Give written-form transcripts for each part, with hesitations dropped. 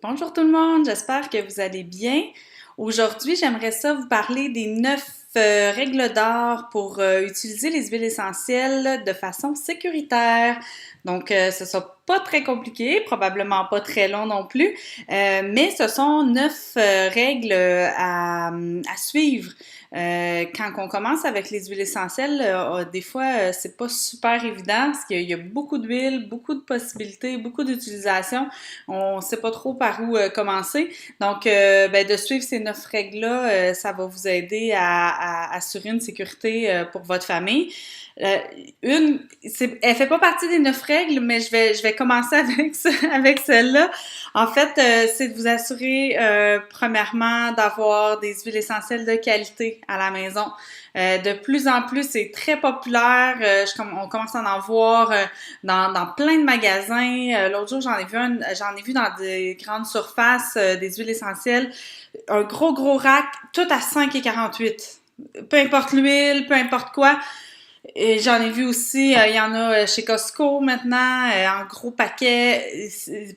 Bonjour tout le monde, j'espère que vous allez bien. Aujourd'hui, j'aimerais ça vous parler des 9 règles d'or pour utiliser les huiles essentielles de façon sécuritaire. Donc, ce sera pas très compliqué, probablement pas très long non plus, mais ce sont 9 règles à suivre. Quand on commence avec les huiles essentielles, des fois, c'est pas super évident parce qu'il y a beaucoup d'huile, beaucoup de possibilités, beaucoup d'utilisations. On sait pas trop par où commencer. Donc, de suivre ces 9 règles-là, ça va vous aider à assurer une sécurité pour votre famille. Euh, elle fait pas partie des 9 règles, mais je vais commencer avec celle-là. En fait, c'est de vous assurer, premièrement, d'avoir des huiles essentielles de qualité à la maison. De plus en plus, c'est très populaire. On commence à en voir dans plein de magasins. L'autre jour, j'en ai vu dans des grandes surfaces des huiles essentielles. Un gros rack, tout à 5,48. Peu importe l'huile, peu importe quoi. Et j'en ai vu aussi, il y en a chez Costco maintenant, en gros paquet,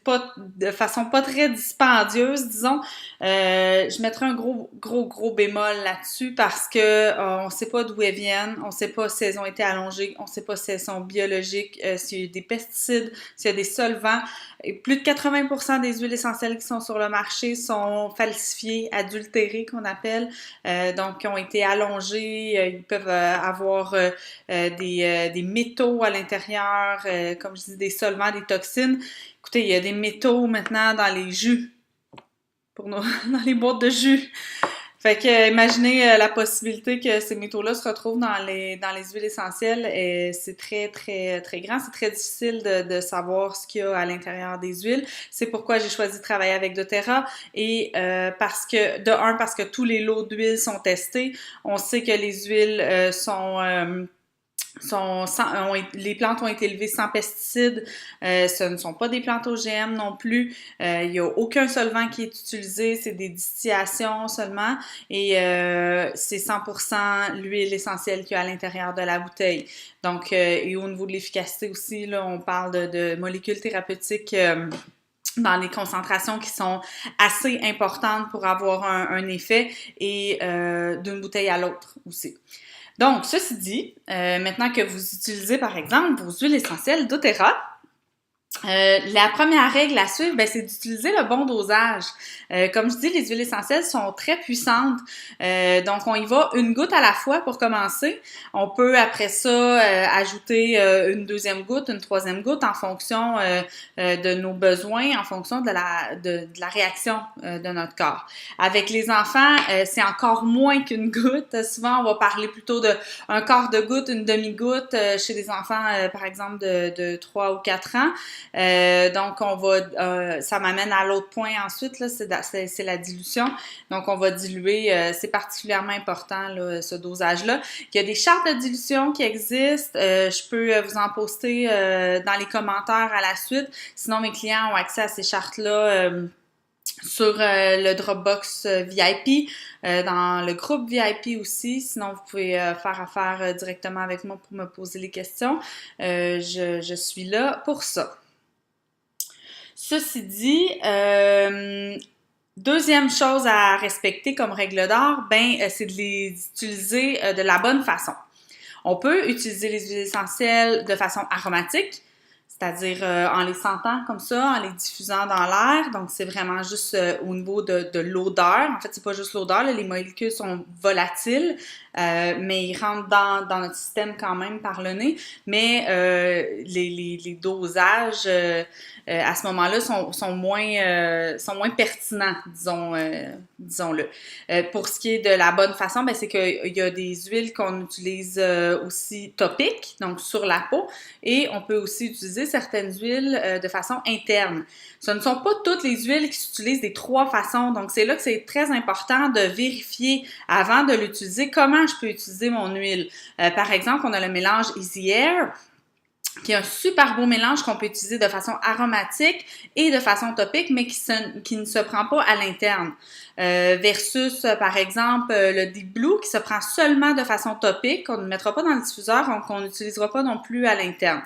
pas de façon pas très dispendieuse, disons. Je mettrais un gros bémol là-dessus parce que on sait pas d'où elles viennent, on sait pas si elles ont été allongées, on sait pas si elles sont biologiques, s'il y a des pesticides, s'il y a des solvants. Et plus de 80% des huiles essentielles qui sont sur le marché sont falsifiées, adultérées qu'on appelle, donc qui ont été allongées, ils peuvent avoir des métaux à l'intérieur, comme je dis, des solvants, des toxines. Écoutez, il y a des métaux maintenant dans les jus, dans les boîtes de jus. Fait que imaginez la possibilité que ces métaux-là se retrouvent dans les huiles essentielles. Et c'est très grand. C'est très difficile de savoir ce qu'il y a à l'intérieur des huiles. C'est pourquoi j'ai choisi de travailler avec doTERRA et parce que tous les lots d'huile sont testés. On sait que les huiles les plantes ont été élevées sans pesticides, ce ne sont pas des plantes OGM non plus, il n'y a aucun solvant qui est utilisé, c'est des distillations seulement et c'est 100% l'huile essentielle qu'il y a à l'intérieur de la bouteille. Donc, et au niveau de l'efficacité aussi, là, on parle de molécules thérapeutiques dans des concentrations qui sont assez importantes pour avoir un effet et d'une bouteille à l'autre aussi. Donc, ceci dit, maintenant que vous utilisez par exemple vos huiles essentielles doTERRA, la première règle à suivre, c'est d'utiliser le bon dosage. Comme je dis, les huiles essentielles sont très puissantes. Donc, on y va une goutte à la fois pour commencer. On peut, après ça, ajouter une deuxième goutte, une troisième goutte en fonction de nos besoins, en fonction de la réaction de notre corps. Avec les enfants, c'est encore moins qu'une goutte. Souvent, on va parler plutôt de un quart de goutte, une demi-goutte chez des enfants, par exemple, de 3 ou 4 ans. Donc, ça m'amène à l'autre point ensuite, là, c'est la dilution. Donc, on va diluer, c'est particulièrement important, là, ce dosage-là. Il y a des chartes de dilution qui existent. Je peux vous en poster dans les commentaires à la suite. Sinon, mes clients ont accès à ces chartes-là sur le Dropbox VIP, dans le groupe VIP aussi. Sinon, vous pouvez faire affaire directement avec moi pour me poser les questions. Je suis là pour ça. Ceci dit, deuxième chose à respecter comme règle d'or, c'est de les utiliser de la bonne façon. On peut utiliser les huiles essentielles de façon aromatique, c'est-à-dire en les sentant comme ça, en les diffusant dans l'air. Donc, c'est vraiment juste au niveau de l'odeur. En fait, c'est pas juste l'odeur, là, les molécules sont volatiles, mais ils rentrent dans notre système quand même par le nez. Mais les dosages à ce moment-là sont moins pertinents, disons-le. Pour ce qui est de la bonne façon, c'est qu'il y a des huiles qu'on utilise aussi topiques, donc sur la peau, et on peut aussi utiliser certaines huiles de façon interne. Ce ne sont pas toutes les huiles qui s'utilisent des 3 façons, donc c'est là que c'est très important de vérifier avant de l'utiliser comment je peux utiliser mon huile. Par exemple, on a le mélange Easy Air, qui est un super beau mélange qu'on peut utiliser de façon aromatique et de façon topique, mais qui ne se prend pas à l'interne. Versus, par exemple, le Deep Blue qui se prend seulement de façon topique, qu'on ne mettra pas dans le diffuseur, qu'on n'utilisera pas non plus à l'interne.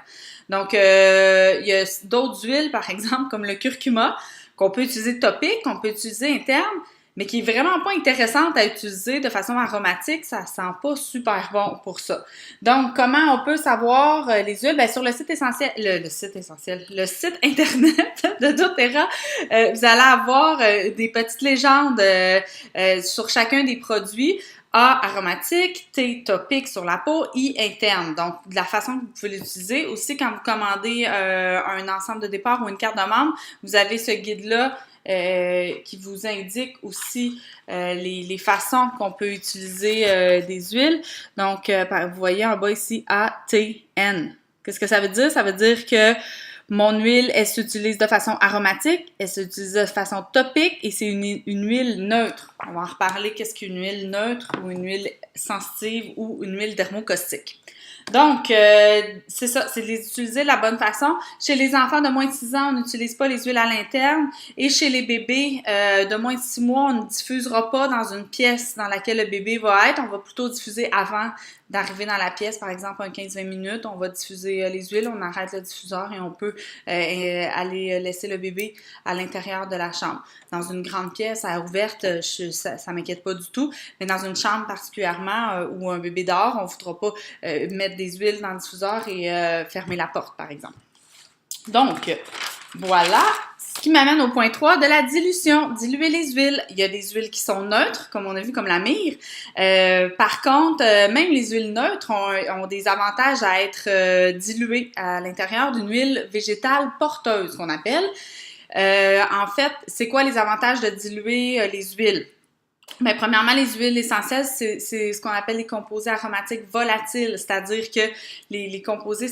Donc, il y a d'autres huiles, par exemple, comme le curcuma, qu'on peut utiliser topique, qu'on peut utiliser interne, mais qui est vraiment pas intéressante à utiliser de façon aromatique, ça sent pas super bon pour ça. Donc, comment on peut savoir les huiles? Ben, sur le site essentiel, le site internet de doTERRA, vous allez avoir des petites légendes sur chacun des produits. A, aromatique, T, topique sur la peau, I, interne. Donc, de la façon que vous pouvez l'utiliser. Aussi, quand vous commandez un ensemble de départ ou une carte de membre, vous avez ce guide-là qui vous indique aussi les façons qu'on peut utiliser des huiles. Donc, vous voyez en bas ici, A, T, N. Qu'est-ce que ça veut dire? Ça veut dire que mon huile, elle s'utilise de façon aromatique, elle s'utilise de façon topique et c'est une huile neutre. On va en reparler qu'est-ce qu'une huile neutre ou une huile sensitive ou une huile dermocaustique. Donc, c'est ça, c'est de les utiliser de la bonne façon. Chez les enfants de moins de 6 ans, on n'utilise pas les huiles à l'interne. Et chez les bébés de moins de 6 mois, on ne diffusera pas dans une pièce dans laquelle le bébé va être. On va plutôt diffuser avant d'arriver dans la pièce, par exemple, un 15-20 minutes. On va diffuser les huiles, on arrête le diffuseur et on peut aller laisser le bébé à l'intérieur de la chambre. Dans une grande pièce à ouverte, ça m'inquiète pas du tout. Mais dans une chambre particulièrement où un bébé dort, on ne voudra pas mettre des huiles dans le diffuseur et fermer la porte, par exemple. Donc, voilà. Ce qui m'amène au point 3 de la dilution. Diluer les huiles. Il y a des huiles qui sont neutres, comme on a vu, comme la myrrhe. Par contre, même les huiles neutres ont des avantages à être diluées à l'intérieur d'une huile végétale porteuse, qu'on appelle. En fait, c'est quoi les avantages de diluer les huiles? Bien, premièrement, les huiles essentielles, c'est ce qu'on appelle les composés aromatiques volatiles, c'est-à-dire que les composés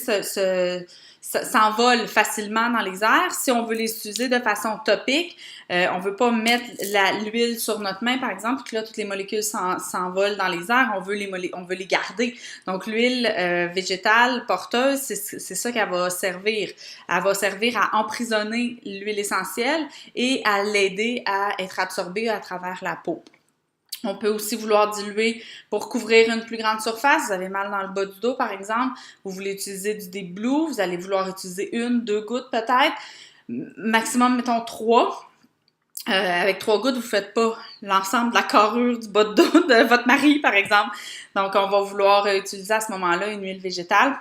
s'envolent facilement dans les airs. Si on veut les utiliser de façon topique, on veut pas mettre l'huile sur notre main, par exemple, puis que là, toutes les molécules s'envolent dans les airs, on veut les garder. Donc, l'huile végétale porteuse, c'est ça qu'elle va servir. Elle va servir à emprisonner l'huile essentielle et à l'aider à être absorbée à travers la peau. On peut aussi vouloir diluer pour couvrir une plus grande surface. Vous avez mal dans le bas du dos, par exemple. Vous voulez utiliser du Deep Blue. Vous allez vouloir utiliser 1-2 gouttes peut-être. Maximum, mettons 3. Avec 3 gouttes, vous ne faites pas l'ensemble de la carrure du bas de dos de votre mari, par exemple. Donc, on va vouloir utiliser à ce moment-là une huile végétale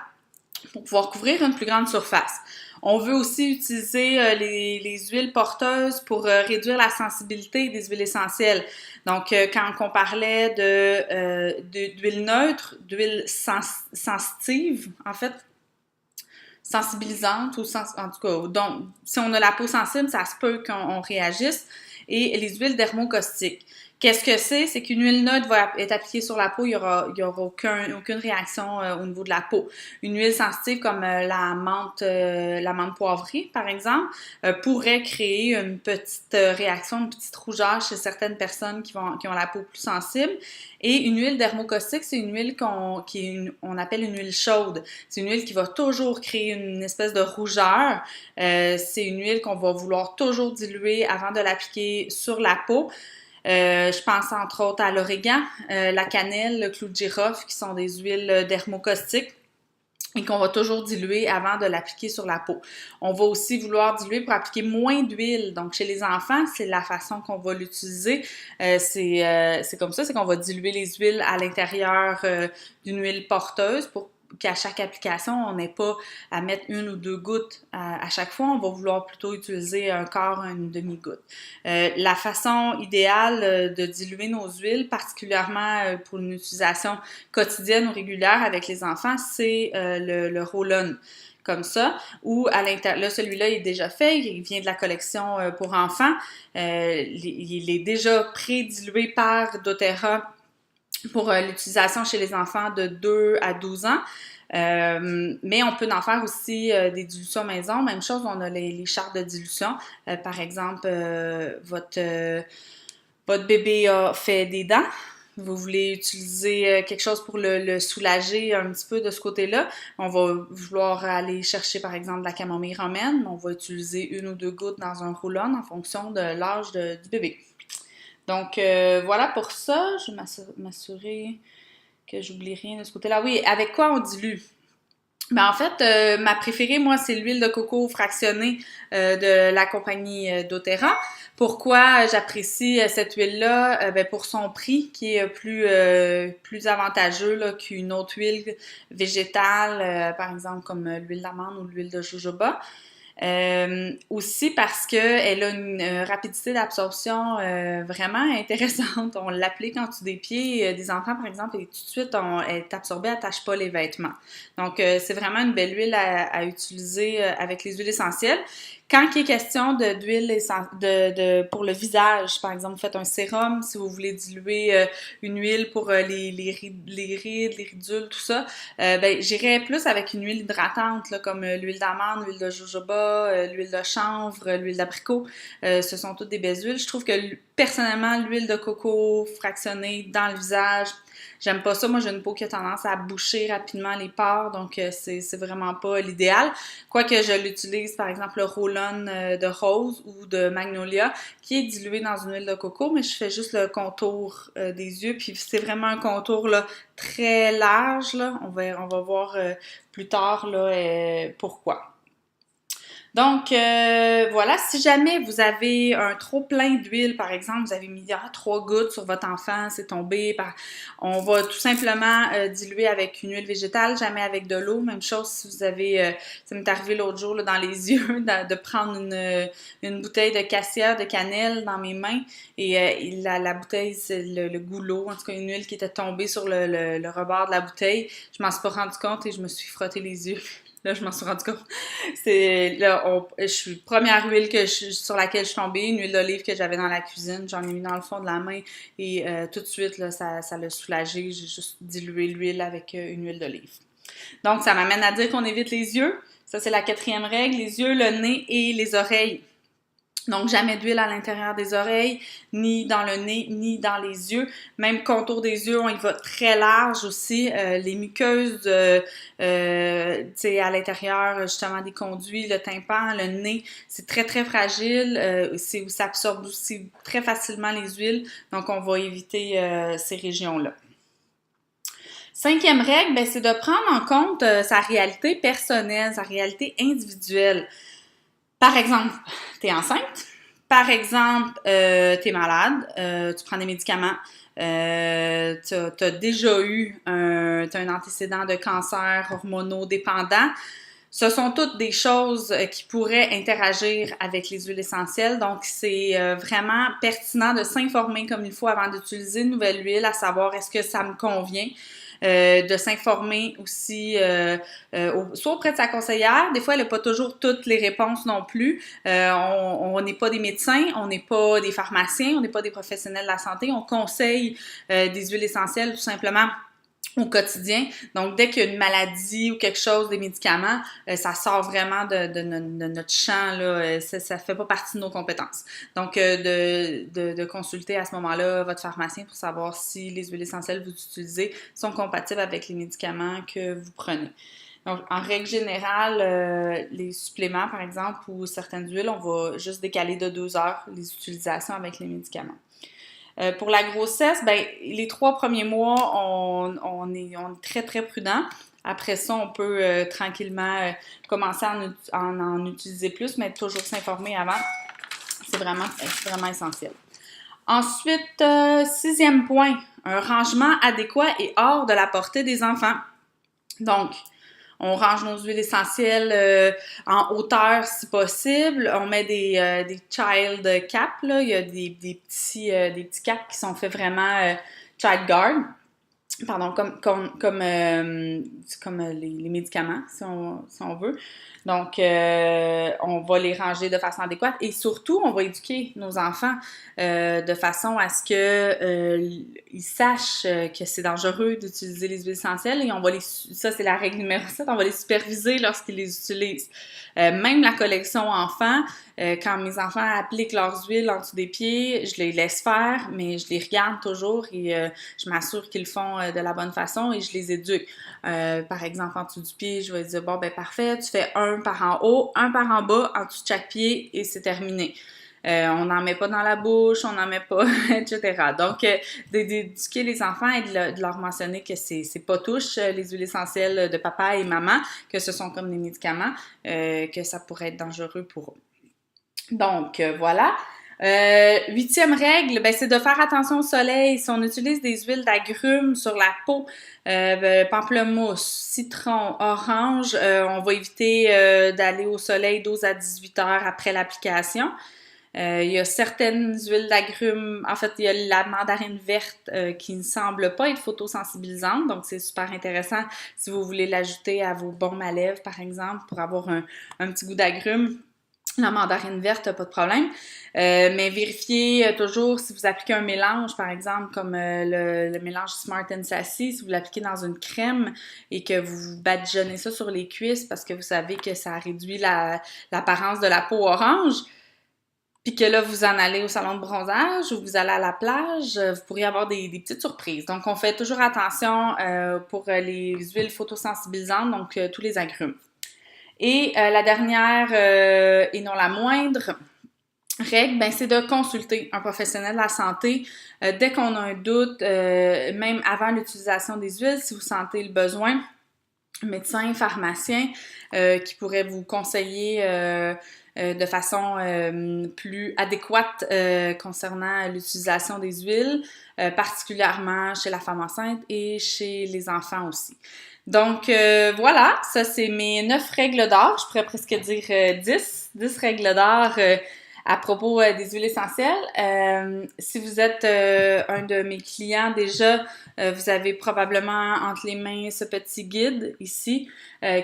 pour pouvoir couvrir une plus grande surface. On veut aussi utiliser les huiles porteuses pour réduire la sensibilité des huiles essentielles. Donc, quand on parlait d'huile neutre, d'huile sensitive, en fait, sensibilisante, en tout cas, donc, si on a la peau sensible, ça se peut qu'on réagisse. Et les huiles dermocaustiques. Qu'est-ce que c'est? C'est qu'une huile neutre va être appliquée sur la peau, il y aura aucune réaction au niveau de la peau. Une huile sensitive comme la menthe poivrée, par exemple, pourrait créer une petite réaction, une petite rougeur chez certaines personnes qui ont la peau plus sensible. Et une huile dermocaustique, c'est une huile qu'on appelle une huile chaude. C'est une huile qui va toujours créer une espèce de rougeur. C'est une huile qu'on va vouloir toujours diluer avant de l'appliquer sur la peau. Je pense entre autres à l'origan, la cannelle, le clou de girofle, qui sont des huiles dermocaustiques et qu'on va toujours diluer avant de l'appliquer sur la peau. On va aussi vouloir diluer pour appliquer moins d'huile. Donc, chez les enfants, c'est la façon qu'on va l'utiliser. C'est comme ça, c'est qu'on va diluer les huiles à l'intérieur d'une huile porteuse pour qu'à chaque application, on n'ait pas à mettre 1 ou 2 gouttes à chaque fois. On va vouloir plutôt utiliser un quart, une demi-goutte. La façon idéale de diluer nos huiles, particulièrement pour une utilisation quotidienne ou régulière avec les enfants, c'est le roll-on. Comme ça, ou à l'intérieur, là, celui-là, il est déjà fait, il vient de la collection pour enfants. Il est déjà pré-dilué par doTERRA pour l'utilisation chez les enfants de 2 à 12 ans. Mais on peut en faire aussi des dilutions maison. Même chose, on a les chartes de dilution. Par exemple, votre bébé a fait des dents. Vous voulez utiliser quelque chose pour le soulager un petit peu de ce côté-là. On va vouloir aller chercher, par exemple, de la camomille romaine. On va utiliser 1 ou 2 gouttes dans un roll-on en fonction de l'âge du bébé. Donc, voilà pour ça. Je vais m'assurer que j'oublie rien de ce côté-là. Oui, avec quoi on dilue? Ben en fait, ma préférée, moi, c'est l'huile de coco fractionnée de la compagnie doTERRA. Pourquoi j'apprécie cette huile-là? Ben pour son prix qui est plus avantageux là, qu'une autre huile végétale, par exemple comme l'huile d'amande ou l'huile de jojoba. Aussi parce que elle a une rapidité d'absorption vraiment intéressante. On l'applique en dessous des pieds des enfants, par exemple, et tout de suite, elle est absorbée, elle n'attache pas les vêtements. Donc, c'est vraiment une belle huile à utiliser avec les huiles essentielles. Quand il est question d'huile pour le visage, par exemple, vous faites un sérum, si vous voulez diluer une huile pour les rides, les ridules, tout ça, ben, j'irais plus avec une huile hydratante, là, comme l'huile d'amande, l'huile de jojoba, l'huile de chanvre, l'huile d'abricot. Ce sont toutes des belles huiles. Je trouve que, personnellement, l'huile de coco fractionnée dans le visage, j'aime pas ça. Moi, j'ai une peau qui a tendance à boucher rapidement les pores, donc c'est vraiment pas l'idéal. Quoique je l'utilise, par exemple, le roll-on de rose ou de magnolia, qui est dilué dans une huile de coco, mais je fais juste le contour des yeux, puis c'est vraiment un contour là, très large, là. On va voir plus tard là, pourquoi. Donc, voilà, si jamais vous avez un trop plein d'huile, par exemple, vous avez mis 3 gouttes sur votre enfant, c'est tombé, on va tout simplement diluer avec une huile végétale, jamais avec de l'eau. Même chose si vous avez, ça m'est arrivé l'autre jour là, dans les yeux, de prendre une bouteille de cassia, de cannelle dans mes mains, et la bouteille, c'est le goulot, en tout cas une huile qui était tombée sur le rebord de la bouteille. Je m'en suis pas rendu compte et je me suis frotté les yeux. Là, je m'en suis rendu compte. C'est là, première huile sur laquelle je suis tombée, une huile d'olive que j'avais dans la cuisine. J'en ai mis dans le fond de la main et tout de suite, là, ça l'a soulagé. J'ai juste dilué l'huile avec une huile d'olive. Donc, ça m'amène à dire qu'on évite les yeux. Ça, c'est la 4e règle. Les yeux, le nez et les oreilles. Donc, jamais d'huile à l'intérieur des oreilles, ni dans le nez, ni dans les yeux. Même contour des yeux, on y va très large aussi. Les muqueuses, tu sais, à l'intérieur, justement, des conduits, le tympan, le nez, c'est très, très fragile. C'est où ça absorbe aussi très facilement les huiles. Donc, on va éviter ces régions-là. 5e règle, ben, c'est de prendre en compte sa réalité personnelle, sa réalité individuelle. Par exemple, t'es enceinte. Par exemple, t'es malade, tu prends des médicaments, t'as déjà eu t'as un antécédent de cancer hormonodépendant. Ce sont toutes des choses qui pourraient interagir avec les huiles essentielles. Donc, c'est vraiment pertinent de s'informer comme il faut avant d'utiliser une nouvelle huile, à savoir est-ce que ça me convient. De s'informer aussi soit auprès de sa conseillère. Des fois, elle n'a pas toujours toutes les réponses non plus. On n'est pas des médecins, on n'est pas des pharmaciens, on n'est pas des professionnels de la santé. On conseille des huiles essentielles tout simplement au quotidien. Donc, dès qu'il y a une maladie ou quelque chose, des médicaments, ça sort vraiment de notre champ, là. Ça fait pas partie de nos compétences. Donc, de consulter à ce moment-là votre pharmacien pour savoir si les huiles essentielles que vous utilisez sont compatibles avec les médicaments que vous prenez. Donc, en règle générale, les suppléments, par exemple, ou certaines huiles, on va juste décaler de 2 heures les utilisations avec les médicaments. Pour la grossesse, ben, les 3 premiers mois, on est très, très prudent. Après ça, on peut tranquillement commencer à en utiliser plus, mais toujours s'informer avant. C'est vraiment essentiel. Ensuite, 6e point, un rangement adéquat et hors de la portée des enfants. Donc, on range nos huiles essentielles en hauteur si possible. On met des child caps, là. Il y a des petits caps qui sont faits vraiment child guard. Pardon, comme les médicaments, si on veut. Donc, on va les ranger de façon adéquate et surtout, on va éduquer nos enfants de façon à ce qu'ils sachent que c'est dangereux d'utiliser les huiles essentielles et ça c'est la règle numéro 7, on va les superviser lorsqu'ils les utilisent. Même la collection enfants, quand mes enfants appliquent leurs huiles en dessous des pieds, je les laisse faire, mais je les regarde toujours et je m'assure qu'ils le font de la bonne façon et je les éduque. Par exemple, en dessous du pied, je vais dire, bon, ben parfait, tu fais un par en haut, un par en bas, en dessous de chaque pied et c'est terminé. On n'en met pas dans la bouche, on n'en met pas, etc. Donc, d'éduquer les enfants et de leur mentionner que c'est pas touche, les huiles essentielles de papa et maman, que ce sont comme des médicaments, que ça pourrait être dangereux pour eux. Donc, voilà. 8e règle, ben, c'est de faire attention au soleil. Si on utilise des huiles d'agrumes sur la peau, pamplemousse, citron, orange, on va éviter d'aller au soleil 12 à 18 heures après l'application. Il y a certaines huiles d'agrumes, en fait, il y a la mandarine verte qui ne semble pas être photosensibilisante, donc c'est super intéressant si vous voulez l'ajouter à vos baumes à lèvres, par exemple, pour avoir un petit goût d'agrumes. La mandarine verte, pas de problème. Mais vérifiez toujours si vous appliquez un mélange, par exemple, comme le mélange Smart and Sassy, si vous l'appliquez dans une crème et que vous badigeonnez ça sur les cuisses parce que vous savez que ça réduit l'apparence de la peau orange, puis que là, vous en allez au salon de bronzage ou vous allez à la plage, vous pourriez avoir des petites surprises. Donc, on fait toujours attention pour les huiles photosensibilisantes, donc tous les agrumes. Et la dernière et non la moindre règle, ben, c'est de consulter un professionnel de la santé dès qu'on a un doute, même avant l'utilisation des huiles, si vous sentez le besoin, médecin, pharmacien qui pourrait vous conseiller de façon plus adéquate concernant l'utilisation des huiles, particulièrement chez la femme enceinte et chez les enfants aussi. Donc voilà, ça c'est mes 9 règles d'or, je pourrais presque dire 10 règles d'or à propos des huiles essentielles. Si vous êtes un de mes clients déjà, vous avez probablement entre les mains ce petit guide ici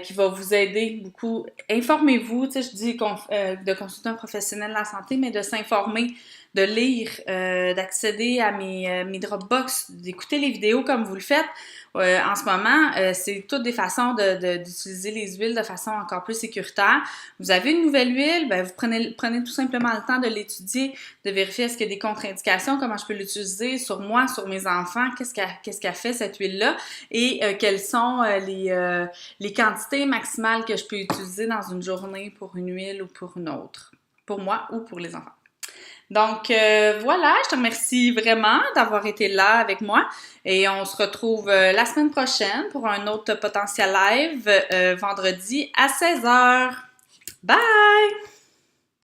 qui va vous aider beaucoup. Informez-vous, tu sais, je dis de consulter un professionnel de la santé, mais de s'informer, de lire, d'accéder à mes Dropbox, d'écouter les vidéos comme vous le faites. En ce moment, c'est toutes des façons d'utiliser les huiles de façon encore plus sécuritaire. Vous avez une nouvelle huile, ben vous prenez tout simplement le temps de l'étudier, de vérifier est-ce qu'il y a des contre-indications, comment je peux l'utiliser sur moi, sur mes enfants, qu'est-ce qu'a fait cette huile-là et quelles sont les quantités maximales que je peux utiliser dans une journée pour une huile ou pour une autre, pour moi ou pour les enfants. Donc voilà, je te remercie vraiment d'avoir été là avec moi et on se retrouve la semaine prochaine pour un autre potentiel live vendredi à 16h. Bye!